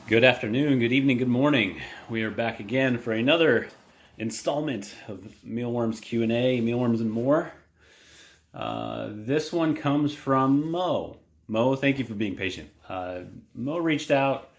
Good afternoon, good evening, good morning. We are back again for another installment of Mealworms Q&A, Mealworms and more. This one comes from Mo. Mo, thank you for being patient. Mo reached out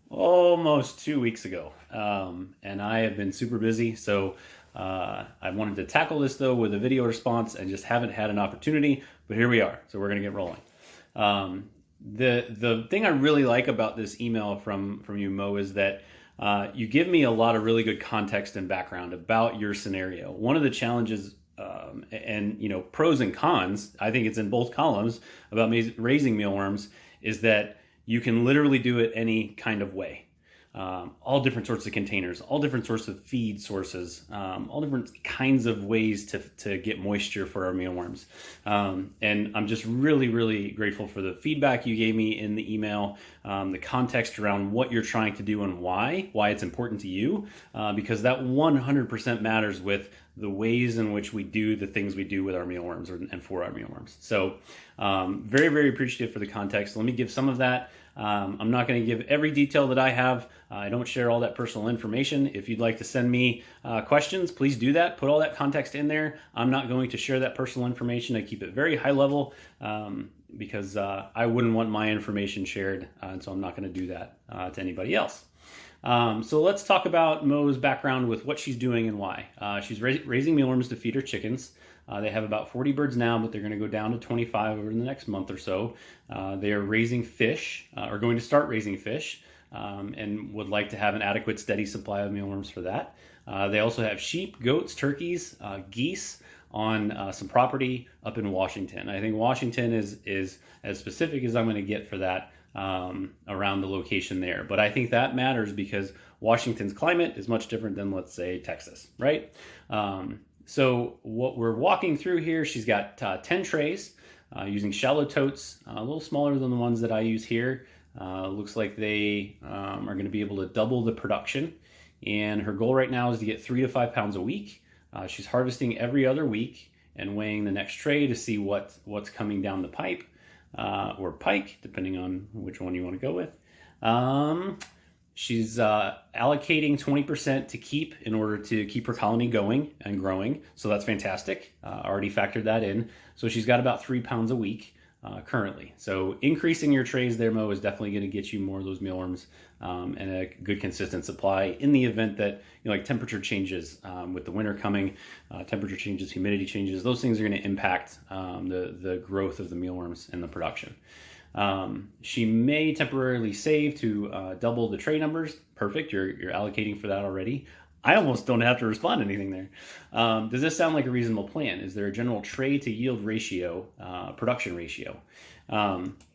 almost 2 weeks ago, and I have been super busy, so I wanted to tackle this though with a video response and just haven't had an opportunity, but here we are, so we're gonna get rolling. The thing I really like about this email from you, Mo, is that you give me a lot of really good context and background about your scenario. One of the challenges and pros and cons, I think it's in both columns about raising mealworms, is that you can literally do it any kind of way. All different sorts of containers, all different sorts of feed sources, all different kinds of ways to get moisture for our mealworms. And I'm just really, really grateful for the feedback you gave me in the email, the context around what you're trying to do and why it's important to you, because that 100% matters with the ways in which we do the things we do with our mealworms and for our mealworms. So very, very appreciative for the context. Let me give some of that. I'm not going to give every detail that I have. I don't share all that personal information. If you'd like to send me questions, please do that. Put all that context in there. I'm not going to share that personal information. I keep it very high level because I wouldn't want my information shared, and so I'm not going to do that to anybody else. So let's talk about Mo's background with what she's doing and why. She's raising mealworms to feed her chickens. They have about 40 birds now, but they're going to go down to 25 over the next month or so. They are raising fish, or going to start raising fish, and would like to have an adequate, steady supply of mealworms for that. They also have sheep, goats, turkeys, geese on some property up in Washington. I think Washington is as specific as I'm going to get for that around the location there. But I think that matters because Washington's climate is much different than, let's say, Texas, right? So what we're walking through here, she's got 10 trays using shallow totes, a little smaller than the ones that I use here. Looks like they are going to be able to double the production. And her goal right now is to get 3 to 5 pounds a week. She's harvesting every other week and weighing the next tray to see what's coming down the pipe or pike, depending on which one you want to go with. She's allocating 20% to keep in order to keep her colony going and growing. So that's fantastic. Already factored that in. So she's got about 3 pounds a week currently. So increasing your trays there, Mo, is definitely going to get you more of those mealworms and a good consistent supply in the event that, like temperature changes with the winter coming, temperature changes, humidity changes, those things are going to impact the growth of the mealworms and the production. She may temporarily save to double the tray numbers. Perfect. You're allocating for that already. I almost don't have to respond to anything there. Does this sound like a reasonable plan? Is there a general tray to yield ratio, production ratio?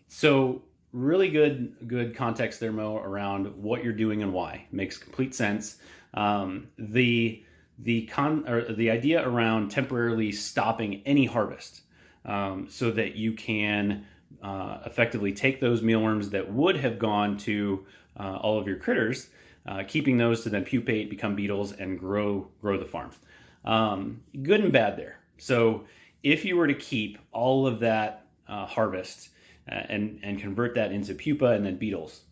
So really good context there, Mo, around what you're doing and why. Makes complete sense. The idea around temporarily stopping any harvest so that you can effectively take those mealworms that would have gone to all of your critters, keeping those to then pupate, become beetles, and grow the farm. Good and bad there. So if you were to keep all of that harvest and convert that into pupa and then beetles,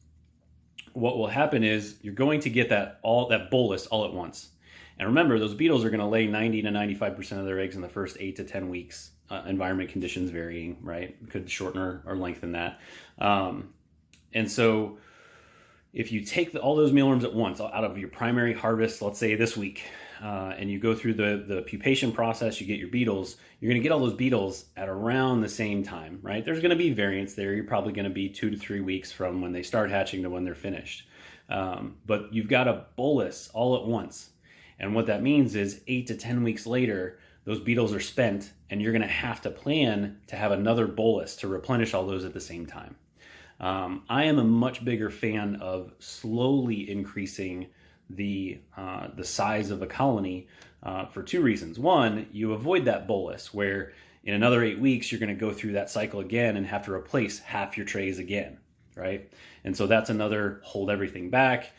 what will happen is you're going to get that bolus all at once. And remember, those beetles are going to lay 90 to 95% of their eggs in the first 8 to 10 weeks. Environment conditions varying, right? Could shorten or lengthen that. And so if you take all those mealworms at once out of your primary harvest, let's say this week, and you go through the pupation process, you get your beetles, you're going to get all those beetles at around the same time, right? There's going to be variance there. You're probably going to be 2 to 3 weeks from when they start hatching to when they're finished. But you've got a bolus all at once. And what that means is 8 to 10 weeks later, those beetles are spent, and you're going to have to plan to have another bolus to replenish all those at the same time. I am a much bigger fan of slowly increasing the size of a colony for 2 reasons. One, you avoid that bolus where in another 8 weeks you're going to go through that cycle again and have to replace half your trays again, right? And so that's another hold everything back.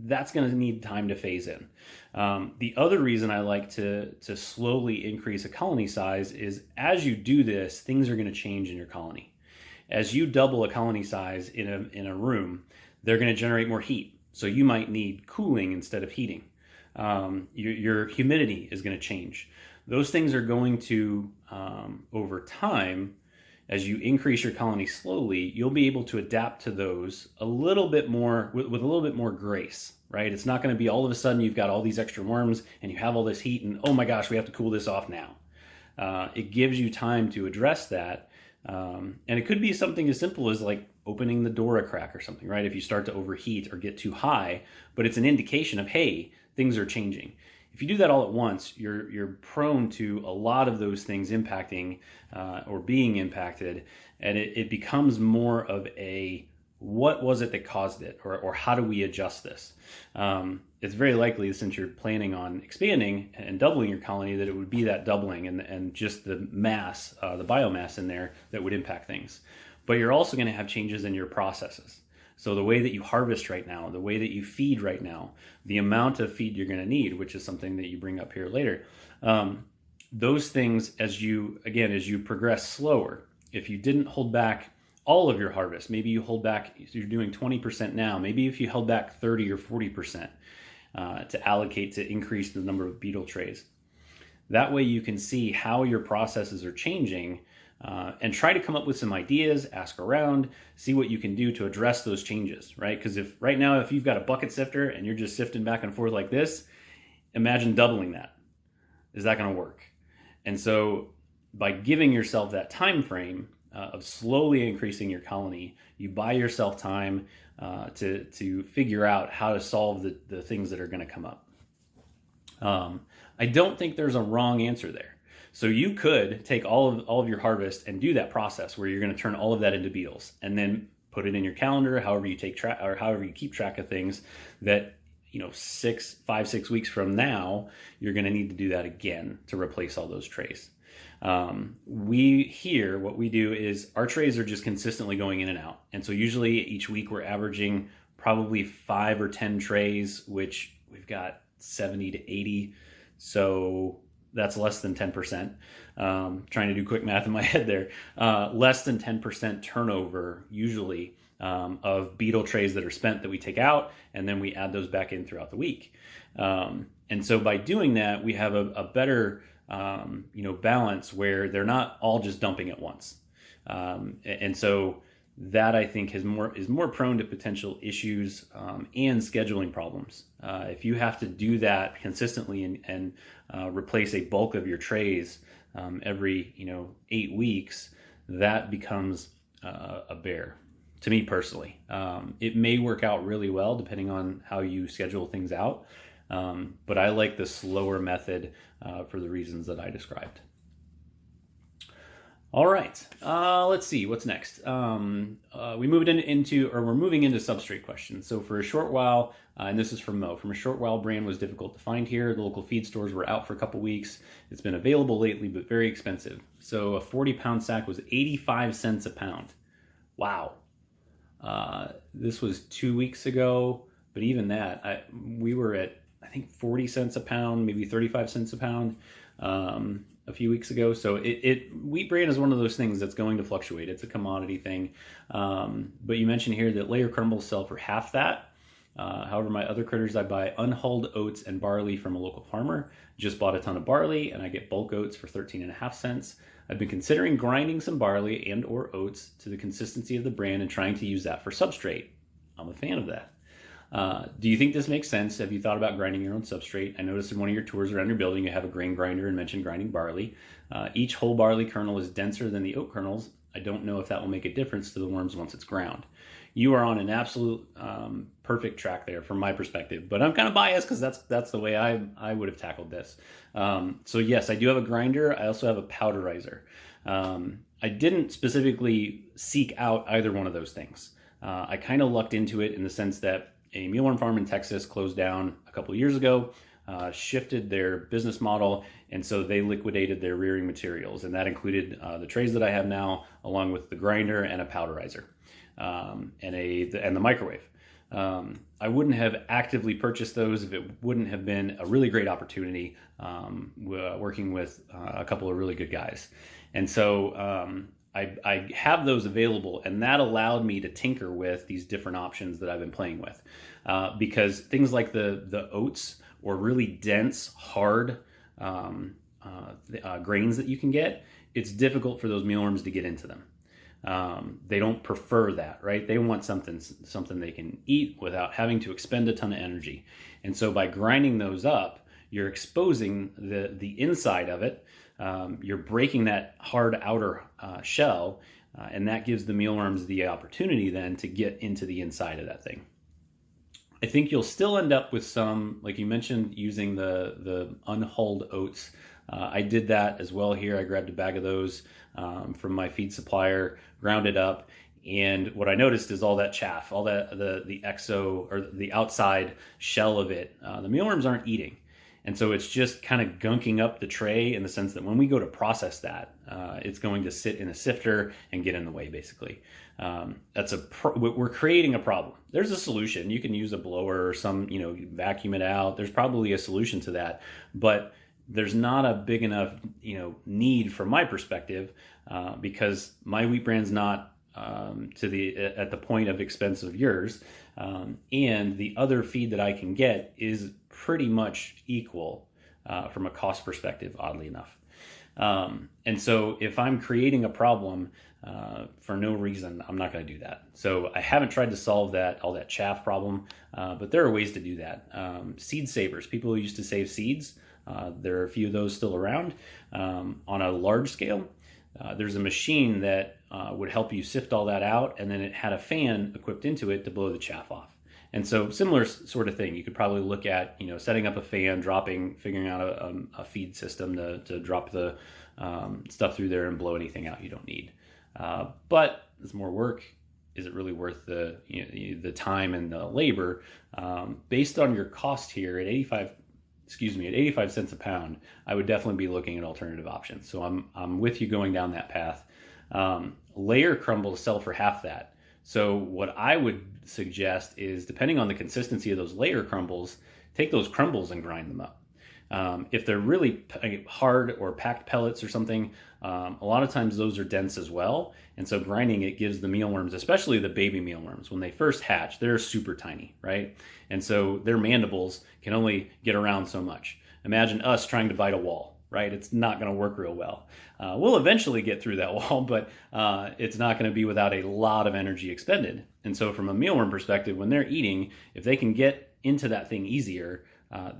That's going to need time to phase in. The other reason I like to slowly increase a colony size is as you do this, things are going to change in your colony. As you double a colony size in a room, they're going to generate more heat. So you might need cooling instead of heating. Your humidity is going to change. Those things are going to, over time, as you increase your colony slowly, you'll be able to adapt to those a little bit more, with a little bit more grace, right? It's not going to be all of a sudden you've got all these extra worms and you have all this heat and, oh my gosh, we have to cool this off now. It gives you time to address that. And it could be something as simple as like opening the door a crack or something, right? If you start to overheat or get too high, but it's an indication of, hey, things are changing. If you do that all at once, you're prone to a lot of those things impacting or being impacted, and it becomes more of a, what was it that caused it, or how do we adjust this? It's very likely, since you're planning on expanding and doubling your colony, that it would be that doubling and just the mass, the biomass in there that would impact things. But you're also going to have changes in your processes. So the way that you harvest right now, the way that you feed right now, the amount of feed you're going to need, which is something that you bring up here later, those things, as you progress slower, if you didn't hold back all of your harvest, maybe you hold back, you're doing 20% now, maybe if you held back 30 or 40% to allocate to increase the number of beetle trays. That way you can see how your processes are changing, and try to come up with some ideas, ask around, see what you can do to address those changes, right? Because if right now, if you've got a bucket sifter and you're just sifting back and forth like this, imagine doubling that. Is that going to work? And so by giving yourself that time frame of slowly increasing your colony, you buy yourself time to figure out how to solve the things that are going to come up. I don't think there's a wrong answer there. So you could take all of your harvest and do that process where you're going to turn all of that into beetles, and then put it in your calendar, however you take track, or however you keep track of things, that 5-6 weeks from now, you're going to need to do that again to replace all those trays. What we do is our trays are just consistently going in and out. And so usually each week we're averaging probably 5 or 10 trays, which we've got 70 to 80. So that's less than 10%. Trying to do quick math in my head there. Less than 10% turnover usually of beetle trays that are spent that we take out, and then we add those back in throughout the week. And so by doing that, we have a better balance where they're not all just dumping at once. And so that, I think, is more prone to potential issues and scheduling problems. If you have to do that consistently and replace a bulk of your trays every 8 weeks, that becomes a bear to me personally. It may work out really well depending on how you schedule things out, but I like the slower method for the reasons that I described. All right, let's see what's next. We're moving into substrate questions. So for a short while, and this is from Mo, from a short while, bran was difficult to find here. The local feed stores were out for a couple weeks. It's been available lately, but very expensive. So a 40-pound sack was 85 cents a pound. Wow. This was 2 weeks ago, but even that, we were at, I think, 40 cents a pound, maybe 35 cents a pound. A few weeks ago. So wheat bran is one of those things that's going to fluctuate. It's a commodity thing. But you mentioned here that layer crumbles sell for half that. However, my other critters, I buy unhulled oats and barley from a local farmer. Just bought a ton of barley and I get bulk oats for 13.5 cents. I've been considering grinding some barley and or oats to the consistency of the bran and trying to use that for substrate. I'm a fan of that. Do you think this makes sense? Have you thought about grinding your own substrate? I noticed in one of your tours around your building you have a grain grinder and mentioned grinding barley. Each whole barley kernel is denser than the oat kernels. I don't know if that will make a difference to the worms once it's ground. You are on an absolute perfect track there from my perspective, but I'm kind of biased because that's the way I would have tackled this. So yes, I do have a grinder. I also have a powderizer. I didn't specifically seek out either one of those things. I kind of lucked into it in the sense that a mealworm farm in Texas closed down a couple of years ago, shifted their business model, and so they liquidated their rearing materials, and that included the trays that I have now, along with the grinder and a powderizer, and the microwave. I wouldn't have actively purchased those if it wouldn't have been a really great opportunity working with a couple of really good guys. And so I have those available, and that allowed me to tinker with these different options that I've been playing with. Because things like the oats or really dense, hard grains that you can get, it's difficult for those mealworms to get into them. They don't prefer that, right? They want something they can eat without having to expend a ton of energy. And so by grinding those up, you're exposing the inside of it. You're breaking that hard outer shell, and that gives the mealworms the opportunity then to get into the inside of that thing. I think you'll still end up with some, like you mentioned, using the unhulled oats. I did that as well here. I grabbed a bag of those from my feed supplier, ground it up, and what I noticed is all that chaff, all that the exo or the outside shell of it, the mealworms aren't eating. And so it's just kind of gunking up the tray in the sense that when we go to process that, it's going to sit in a sifter and get in the way, basically. We're creating a problem. There's a solution. You can use a blower or some, vacuum it out. There's probably a solution to that, but there's not a big enough, need from my perspective, because my wheat brand's not at the point of expense of yours, and the other feed that I can get is pretty much equal from a cost perspective, oddly enough. And so if I'm creating a problem for no reason, I'm not going to do that. So I haven't tried to solve all that chaff problem, but there are ways to do that. Seed savers, people who used to save seeds, there are a few of those still around. On a large scale, there's a machine that would help you sift all that out, and then it had a fan equipped into it to blow the chaff off. And so similar sort of thing, you could probably look at, setting up a fan, figuring out a feed system to drop the stuff through there and blow anything out you don't need. But it's more work. Is it really worth the time and the labor? Based on your cost here at 85 cents a pound, I would definitely be looking at alternative options. So I'm with you going down that path. Layer crumbles sell for half that. So what I would suggest is, depending on the consistency of those layer crumbles, take those crumbles and grind them up. If they're really hard or packed pellets or something, a lot of times those are dense as well. And so grinding it gives the mealworms, especially the baby mealworms, when they first hatch, they're super tiny, right? And so their mandibles can only get around so much. Imagine us trying to bite a wall, right? It's not going to work real well. We'll eventually get through that wall, but it's not going to be without a lot of energy expended. And so from a mealworm perspective, when they're eating, if they can get into that thing easier,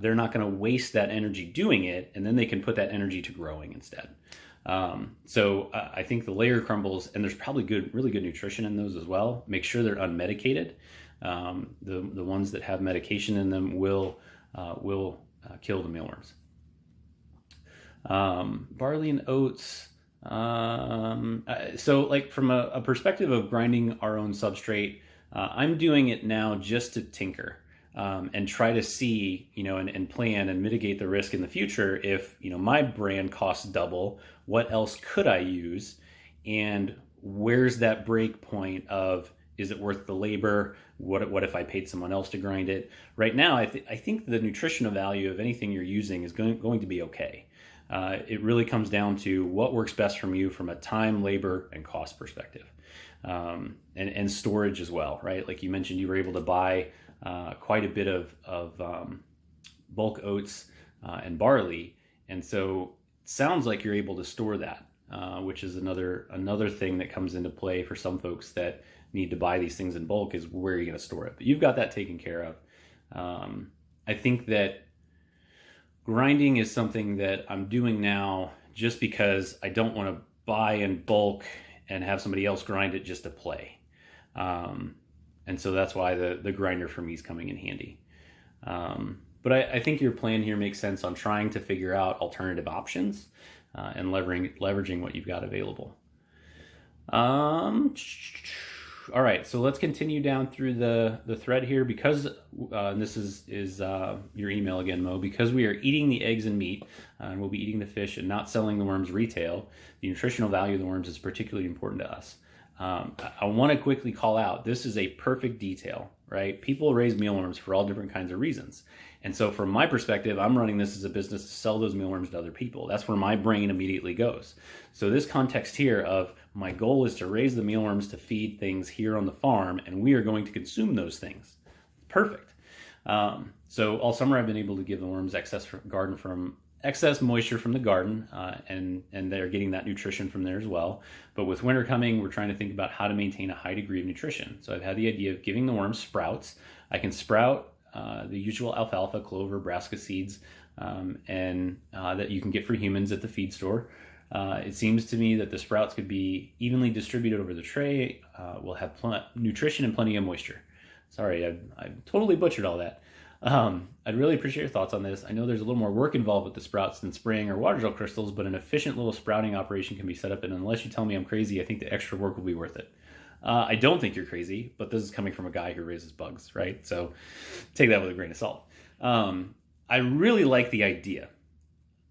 they're not going to waste that energy doing it, and then they can put that energy to growing instead. So I think the layer crumbles, and there's probably really good nutrition in those as well. Make sure they're unmedicated. The ones that have medication in them will kill the mealworms. Barley and oats. So like from a perspective of grinding our own substrate, I'm doing it now just to tinker. And try to see, and plan and mitigate the risk in the future. If, my brand costs double, what else could I use? And where's that break point of, is it worth the labor? What if I paid someone else to grind it? Right now, I think the nutritional value of anything you're using is going to be okay. It really comes down to what works best from you from a time, labor, and cost perspective. And storage as well, right? Like you mentioned, you were able to buy quite a bit of bulk oats and barley, and so it sounds like you're able to store that, which is another thing that comes into play for some folks that need to buy these things in bulk, is where you're going to store it. But you've got that taken care of. I think that grinding is something that I'm doing now just because I don't want to buy in bulk and have somebody else grind it just to play. And so that's why the grinder for me is coming in handy. But I think your plan here makes sense on trying to figure out alternative options and leveraging what you've got available. All right, so let's continue down through the thread here, because and this is your email again, Mo. Because we are eating the eggs and meat, and we'll be eating the fish and not selling the worms retail, the nutritional value of the worms is particularly important to us. I want to quickly call out, this is a perfect detail. right? People raise mealworms for all different kinds of reasons. And so from my perspective, I'm running this as a business to sell those mealworms to other people. That's where my brain immediately goes. So this context here of my goal is to raise the mealworms to feed things here on the farm, and we are going to consume those things. Perfect. So all summer I've been able to give the worms excess moisture from the garden, and they're getting that nutrition from there as well. But with winter coming, we're trying to think about how to maintain a high degree of nutrition. So I've had the idea of giving the worms sprouts. I can sprout the usual alfalfa, clover, brassica seeds, and that you can get for humans at the feed store. It seems to me that the sprouts could be evenly distributed over the tray. We'll have nutrition and plenty of moisture. Sorry, I totally butchered all that. I'd really appreciate your thoughts on this. I know there's a little more work involved with the sprouts than spraying or water gel crystals, but an efficient little sprouting operation can be set up, and unless you tell me I'm crazy, I think the extra work will be worth it. I don't think you're crazy, but this is coming from a guy who raises bugs, right? So take that with a grain of salt. I really like the idea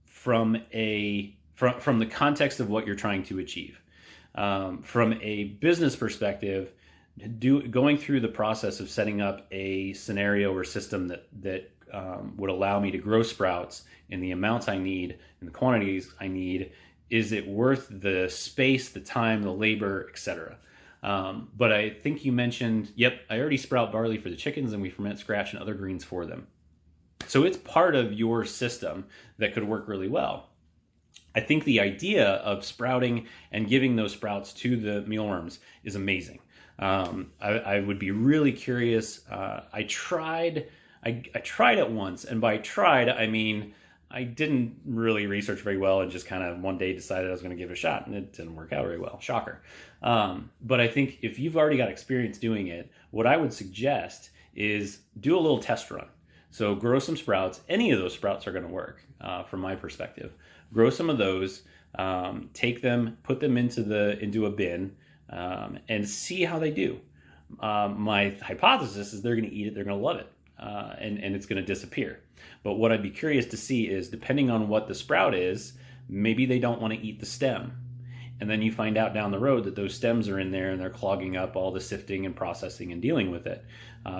from the context of what you're trying to achieve. From a business perspective, going through the process of setting up a scenario or system that would allow me to grow sprouts in the amounts I need and the quantities I need, is it worth the space, the time, the labor, etc.? But I think you mentioned, yep, I already sprout barley for the chickens and we ferment scratch and other greens for them. So it's part of your system that could work really well. I think the idea of sprouting and giving those sprouts to the mealworms is amazing. I would be really curious. I tried it once, and by tried, I mean, I didn't really research very well and just kind of one day decided I was going to give it a shot, and it didn't work out very well. Shocker. But I think if you've already got experience doing it, what I would suggest is do a little test run. So grow some sprouts. Any of those sprouts are going to work from my perspective. Grow some of those, take them, put them into a bin, and see how they do. My hypothesis is they're going to eat it, they're going to love it, and it's going to disappear. But what I'd be curious to see is, depending on what the sprout is, maybe they don't want to eat the stem. And then you find out down the road that those stems are in there and they're clogging up all the sifting and processing and dealing with it,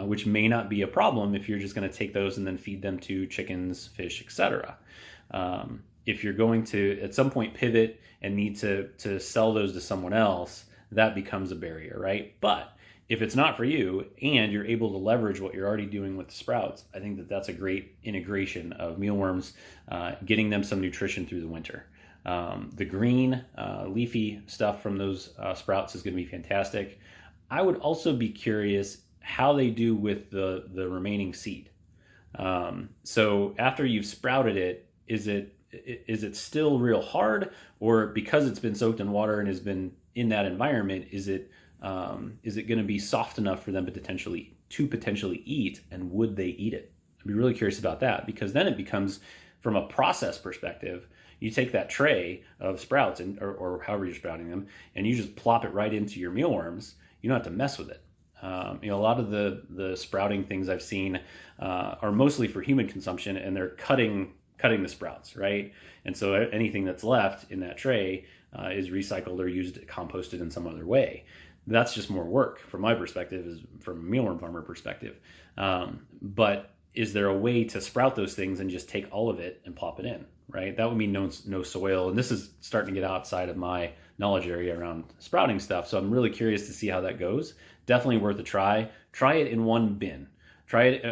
which may not be a problem if you're just going to take those and then feed them to chickens, fish, etc. If you're going to at some point pivot and need to sell those to someone else, that becomes a barrier, right? But if it's not for you and you're able to leverage what you're already doing with the sprouts, I think that that's a great integration of mealworms, getting them some nutrition through the winter. The green leafy stuff from those sprouts is going to be fantastic. I would also be curious how they do with the remaining seed. So after you've sprouted it, is it still real hard, or because it's been soaked in water and has been in that environment, is it going to be soft enough for them to potentially eat, and would they eat it? I'd be really curious about that, because then it becomes, from a process perspective, you take that tray of sprouts or however you're sprouting them, and you just plop it right into your mealworms. You don't have to mess with it. A lot of the sprouting things I've seen are mostly for human consumption, and they're cutting the sprouts, right? And so anything that's left in that tray is recycled or used, composted in some other way. That's just more work from my perspective, is from a mealworm farmer perspective. But is there a way to sprout those things and just take all of it and plop it in, right? That would mean no soil. And this is starting to get outside of my knowledge area around sprouting stuff. So I'm really curious to see how that goes. Definitely worth a try. Try it in one bin. Try it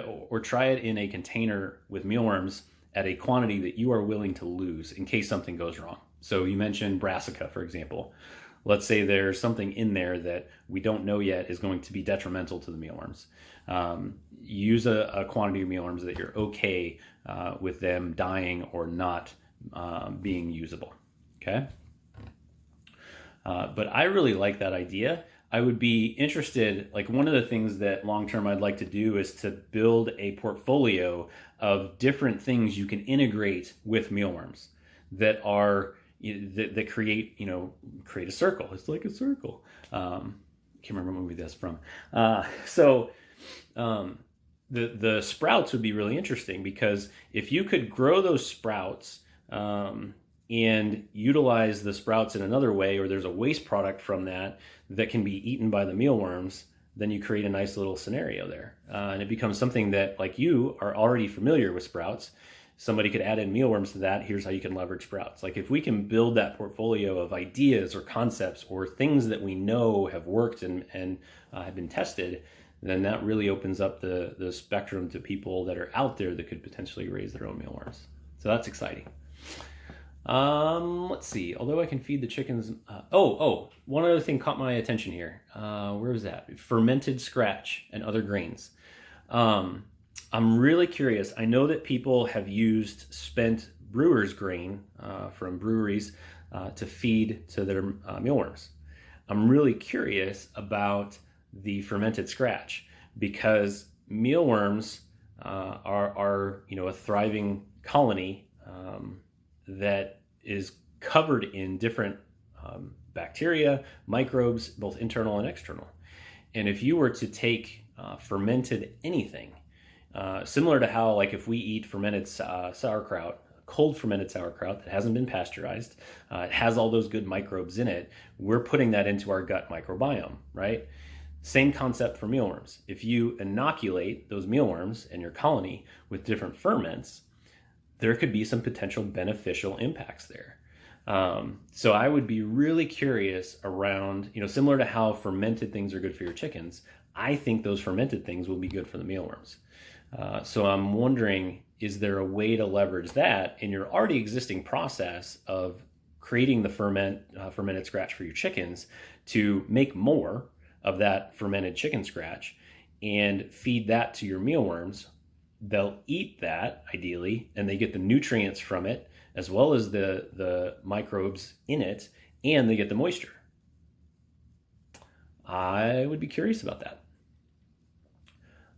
in a container with mealworms at a quantity that you are willing to lose in case something goes wrong. So you mentioned brassica, for example. Let's say there's something in there that we don't know yet is going to be detrimental to the mealworms. Use a quantity of mealworms that you're okay with them dying or not being usable, okay? But I really like that idea. I would be interested, like one of the things that long-term I'd like to do is to build a portfolio of different things you can integrate with mealworms that are, that create a circle. It's like a circle. Can't remember what movie that's from. The sprouts would be really interesting, because if you could grow those sprouts and utilize the sprouts in another way, or there's a waste product from that can be eaten by the mealworms, then you create a nice little scenario there. And it becomes something that, like, you are already familiar with sprouts. Somebody could add in mealworms to that. Here's how you can leverage sprouts. Like, if we can build that portfolio of ideas or concepts or things that we know have worked and have been tested, then that really opens up the spectrum to people that are out there that could potentially raise their own mealworms. So that's exciting. Let's see. Although I can feed the chickens. One other thing caught my attention here. Where was that? Fermented scratch and other grains. I'm really curious. I know that people have used spent brewer's grain from breweries to feed to their mealworms. I'm really curious about the fermented scratch, because mealworms are a thriving colony that is covered in different bacteria, microbes, both internal and external. And if you were to take fermented anything, similar to how, like, if we eat fermented sauerkraut, cold fermented sauerkraut that hasn't been pasteurized, it has all those good microbes in it, we're putting that into our gut microbiome, right? Same concept for mealworms. If you inoculate those mealworms in your colony with different ferments, there could be some potential beneficial impacts there. So I would be really curious around, similar to how fermented things are good for your chickens, I think those fermented things will be good for the mealworms. So I'm wondering, is there a way to leverage that in your already existing process of creating the fermented scratch for your chickens to make more of that fermented chicken scratch and feed that to your mealworms? They'll eat that ideally, and they get the nutrients from it as well as the microbes in it, and they get the moisture. I would be curious about that.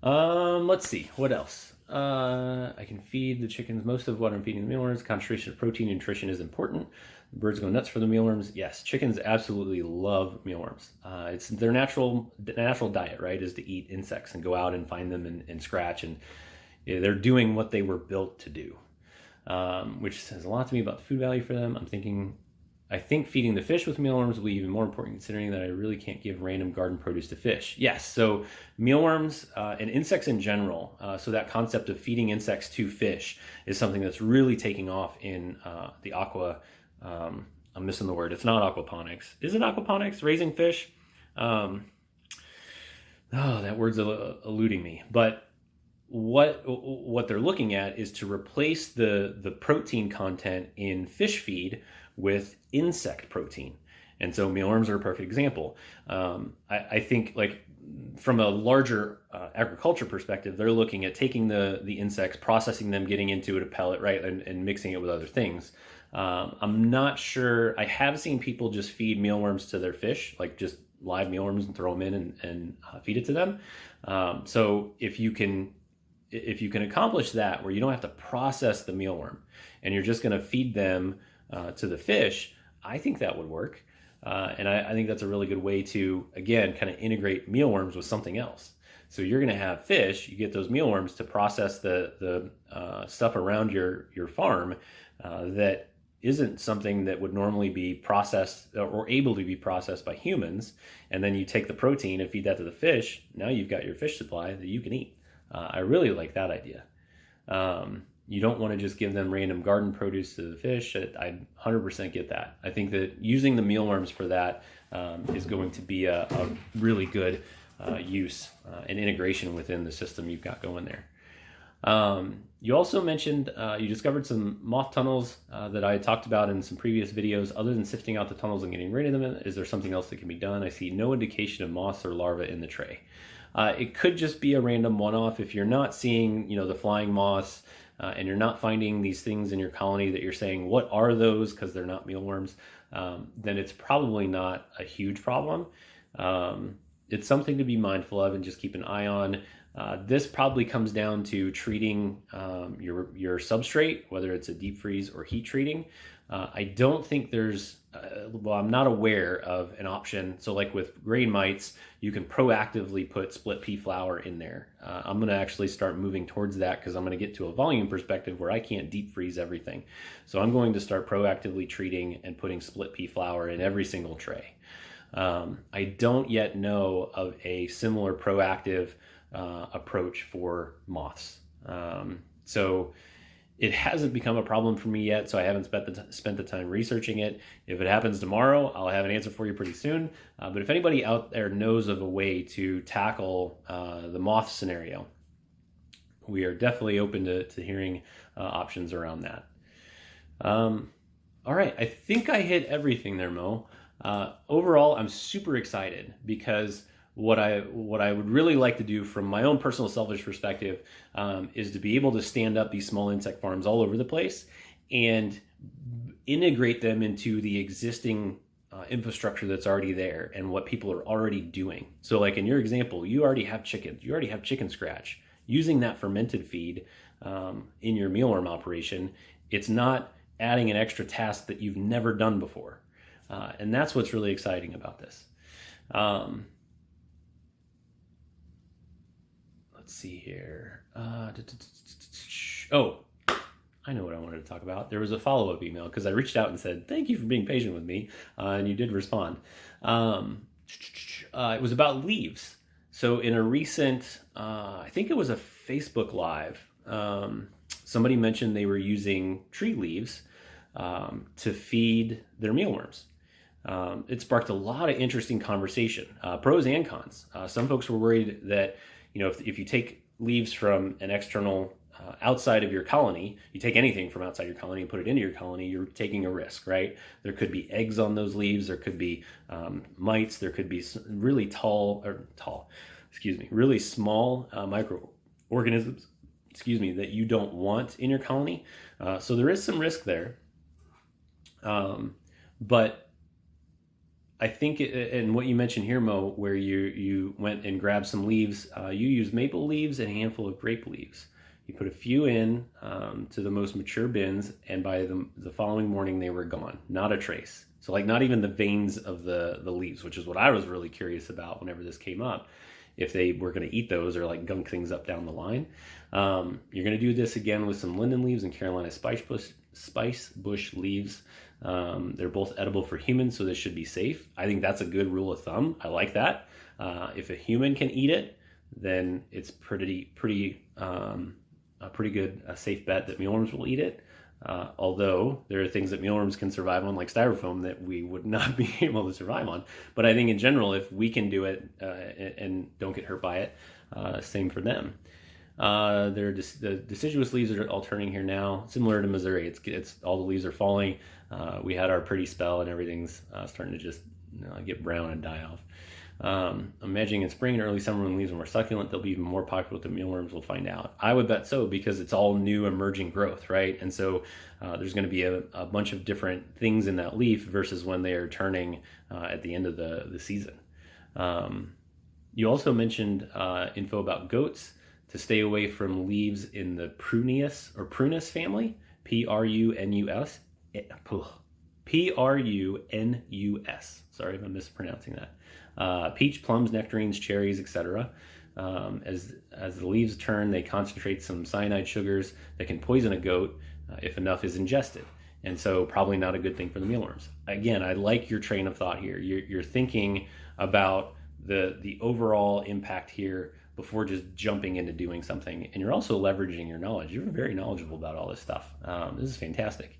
Let's see, what else? I can feed the chickens most of what I'm feeding the mealworms. Concentration of protein and nutrition is important. The birds go nuts for the mealworms. Yes, chickens absolutely love mealworms. It's their natural diet, right, is to eat insects and go out and find them and scratch, and they're doing what they were built to do, which says a lot to me about the food value for them. I think feeding the fish with mealworms will be even more important, considering that I really can't give random garden produce to fish. Yes, so mealworms and insects in general, so that concept of feeding insects to fish is something that's really taking off in the aqua, I'm missing the word, it's not aquaponics. Is it aquaponics, raising fish? That word's eluding me. But what they're looking at is to replace the protein content in fish feed with insect protein. And so mealworms are a perfect example. I think, like, from a larger agriculture perspective, they're looking at taking the insects, processing them, getting into it a pellet, right, and mixing it with other things. I'm not sure. I have seen people just feed mealworms to their fish, like just live mealworms, and throw them in and feed it to them. So if you can accomplish that, where you don't have to process the mealworm and you're just going to feed them to the fish, I think that would work. And I think that's a really good way to, again, kind of integrate mealworms with something else. So you're going to have fish, you get those mealworms to process the stuff around your farm that isn't something that would normally be processed or able to be processed by humans. And then you take the protein and feed that to the fish. Now you've got your fish supply that you can eat. I really like that idea. You don't want to just give them random garden produce to the fish. I 100% get that. I think that using the mealworms for that is going to be a really good use and integration within the system you've got going there. You also mentioned you discovered some moth tunnels that I had talked about in some previous videos. Other than sifting out the tunnels and getting rid of them, is there something else that can be done? I see no indication of moths or larvae in the tray. It could just be a random one-off. If you're not seeing, the flying moths and you're not finding these things in your colony that you're saying, what are those, because they're not mealworms, then it's probably not a huge problem. It's something to be mindful of and just keep an eye on. This probably comes down to treating your substrate, whether it's a deep freeze or heat treating. I don't think there's, I'm not aware of an option. So like with grain mites, you can proactively put split pea flour in there. I'm going to actually start moving towards that because I'm going to get to a volume perspective where I can't deep freeze everything. So I'm going to start proactively treating and putting split pea flour in every single tray. I don't yet know of a similar proactive approach for moths. So it hasn't become a problem for me yet, so I haven't spent the time researching it. If it happens tomorrow, I'll have an answer for you pretty soon. But if anybody out there knows of a way to tackle the moth scenario, we are definitely open to hearing options around that. All right, I think I hit everything there, Mo. Overall, I'm super excited because what I would really like to do from my own personal selfish perspective is to be able to stand up these small insect farms all over the place and integrate them into the existing infrastructure that's already there and what people are already doing. So like in your example, you already have chickens, you already have chicken scratch. Using that fermented feed in your mealworm operation, it's not adding an extra task that you've never done before. And that's what's really exciting about this. Let's see here. Oh, I know what I wanted to talk about. There was a follow-up email because I reached out and said, thank you for being patient with me. And you did respond. It was about leaves. So in a recent, I think it was a Facebook Live, somebody mentioned they were using tree leaves to feed their mealworms. It sparked a lot of interesting conversation, pros and cons. Some folks were worried that, you know, if you take leaves from an external outside of your colony, you take anything from outside your colony and put it into your colony, you're taking a risk, right? There could be eggs on those leaves, there could be mites, there could be really really small microorganisms, that you don't want in your colony. So there is some risk there. But I think, and what you mentioned here, Mo, where you went and grabbed some leaves, you used maple leaves and a handful of grape leaves. You put a few in to the most mature bins, and by the following morning, they were gone. Not a trace. So like not even the veins of the leaves, which is what I was really curious about whenever this came up. If they were going to eat those or like gunk things up down the line. You're going to do this again with some linden leaves and Carolina spice bush leaves. They're both edible for humans, so this should be safe. I think that's a good rule of thumb. I like that. If a human can eat it, then it's pretty good, a safe bet that mealworms will eat it. Although there are things that mealworms can survive on, like styrofoam, that we would not be able to survive on. But I think in general, if we can do it and don't get hurt by it, same for them. The deciduous leaves are all turning here now, similar to Missouri. It's all the leaves are falling. We had our pretty spell, and everything's starting to just get brown and die off. Imagining in spring and early summer when leaves are more succulent, they'll be even more popular with the mealworms. We'll find out. I would bet so, because it's all new emerging growth, right? And so there's going to be a bunch of different things in that leaf versus when they are turning at the end of the season. You also mentioned info about goats to stay away from leaves in the prunus family, Prunus. Prunus. Sorry if I'm mispronouncing that. Peach, plums, nectarines, cherries, etc. As the leaves turn, they concentrate some cyanide sugars that can poison a goat if enough is ingested. And so probably not a good thing for the mealworms. Again, I like your train of thought here. You're thinking about the overall impact here before just jumping into doing something. And you're also leveraging your knowledge. You're very knowledgeable about all this stuff. This is fantastic.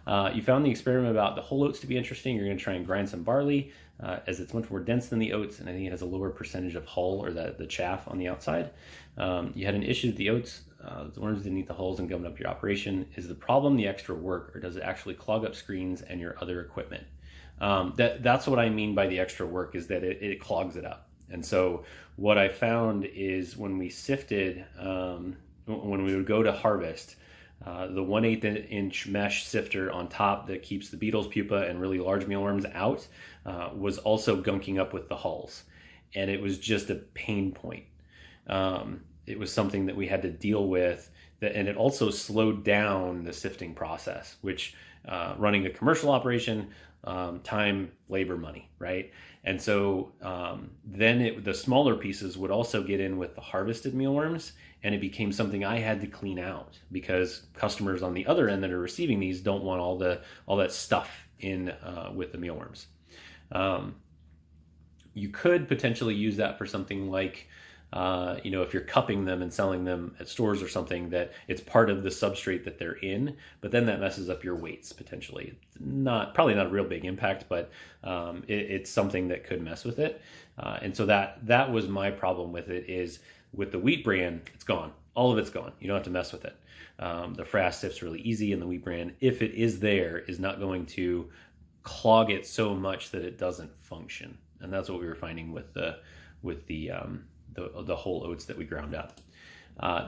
You found the experiment about the whole oats to be interesting. You're going to try and grind some barley as it's much more dense than the oats, and I think it has a lower percentage of hull, or the chaff on the outside. You had an issue with the oats. The worms didn't eat the hulls and gummed up your operation. Is the problem the extra work, or does it actually clog up screens and your other equipment? That's what I mean by the extra work, is that it clogs it up. And so what I found is when we sifted, when we would go to harvest, the 1/8 inch mesh sifter on top that keeps the beetles, pupa, and really large mealworms out was also gunking up with the hulls. And it was just a pain point. It was something that we had to deal with, and it also slowed down the sifting process, which running a commercial operation, time, labor, money, right? And so then the smaller pieces would also get in with the harvested mealworms, and it became something I had to clean out, because customers on the other end that are receiving these don't want all that stuff in with the mealworms. You could potentially use that for something like, if you're cupping them and selling them at stores or something, that it's part of the substrate that they're in, but then that messes up your weights potentially. Probably not a real big impact, but it's something that could mess with it. And so that was my problem with it, is with the wheat bran, it's gone. All of it's gone. You don't have to mess with it. The frass stiff's really easy, and the wheat bran, if it is there, is not going to clog it so much that it doesn't function. And that's what we were finding with the whole oats that we ground up.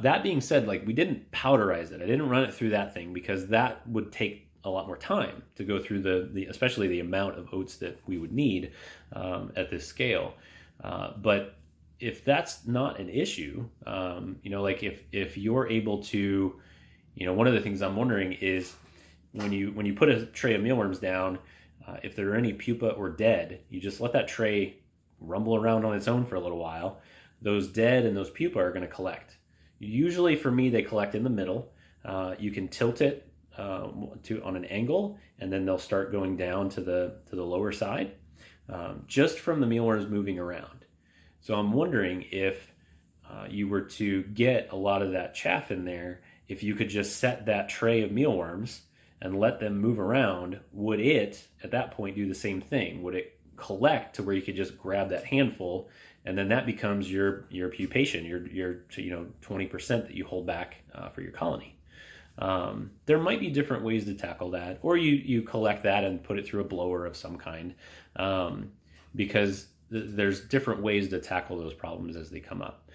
That being said, like, we didn't powderize it. I didn't run it through that thing because that would take a lot more time to go through the especially the amount of oats that we would need at this scale. But if that's not an issue, like if you're able to, one of the things I'm wondering is when you put a tray of mealworms down, if there are any pupa or dead, you just let that tray rumble around on its own for a little while. Those dead and those pupa are going to collect. Usually for me, they collect in the middle. You can tilt it on an angle, and then they'll start going down to the lower side, just from the mealworms moving around. So I'm wondering if you were to get a lot of that chaff in there, if you could just set that tray of mealworms and let them move around, would it at that point do the same thing? Would it collect to where you could just grab that handful, and then that becomes your pupation, your 20% that you hold back for your colony? There might be different ways to tackle that, or you collect that and put it through a blower of some kind, because there's different ways to tackle those problems as they come up.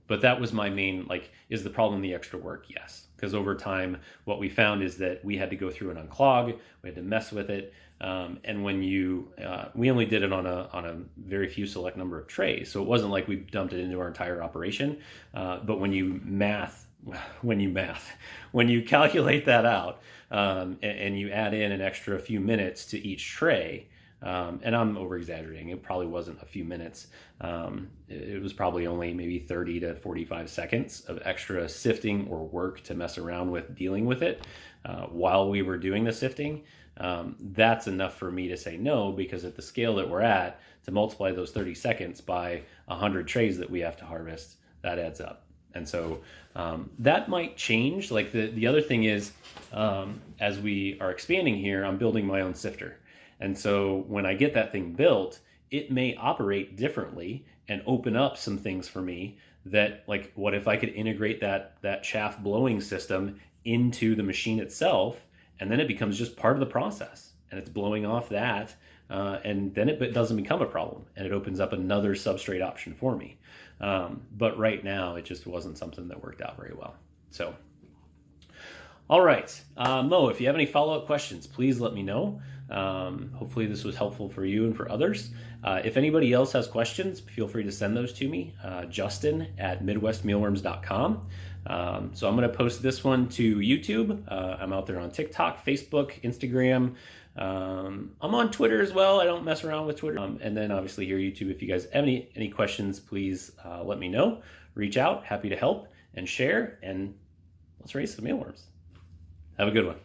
But that was my main, is the problem the extra work? Yes. Because over time, what we found is that we had to go through and unclog, we had to mess with it. And when we only did it on a very few select number of trays. So it wasn't like we dumped it into our entire operation. But when you calculate that out, and you add in an extra few minutes to each tray, and I'm over exaggerating, it probably wasn't a few minutes. It was probably only maybe 30 to 45 seconds of extra sifting or work to mess around with dealing with it while we were doing the sifting. That's enough for me to say no, because at the scale that we're at, to multiply those 30 seconds by 100 trays that we have to harvest, that adds up. And so that might change. Like the other thing is, as we are expanding here, I'm building my own sifter. And so when I get that thing built, it may operate differently and open up some things for me that, like, what if I could integrate that chaff blowing system into the machine itself, and then it becomes just part of the process, and it's blowing off that, and then it doesn't become a problem, and it opens up another substrate option for me. But right now, it just wasn't something that worked out very well. So, all right, Mo, if you have any follow-up questions, please let me know. Hopefully this was helpful for you and for others. If anybody else has questions, feel free to send those to me, justin@midwestmealworms.com. So I'm going to post this one to YouTube. I'm out there on TikTok, Facebook, Instagram. I'm on Twitter as well. I don't mess around with Twitter. And then obviously here, YouTube, if you guys have any questions, please let me know. Reach out. Happy to help and share. And let's raise some mealworms. Have a good one.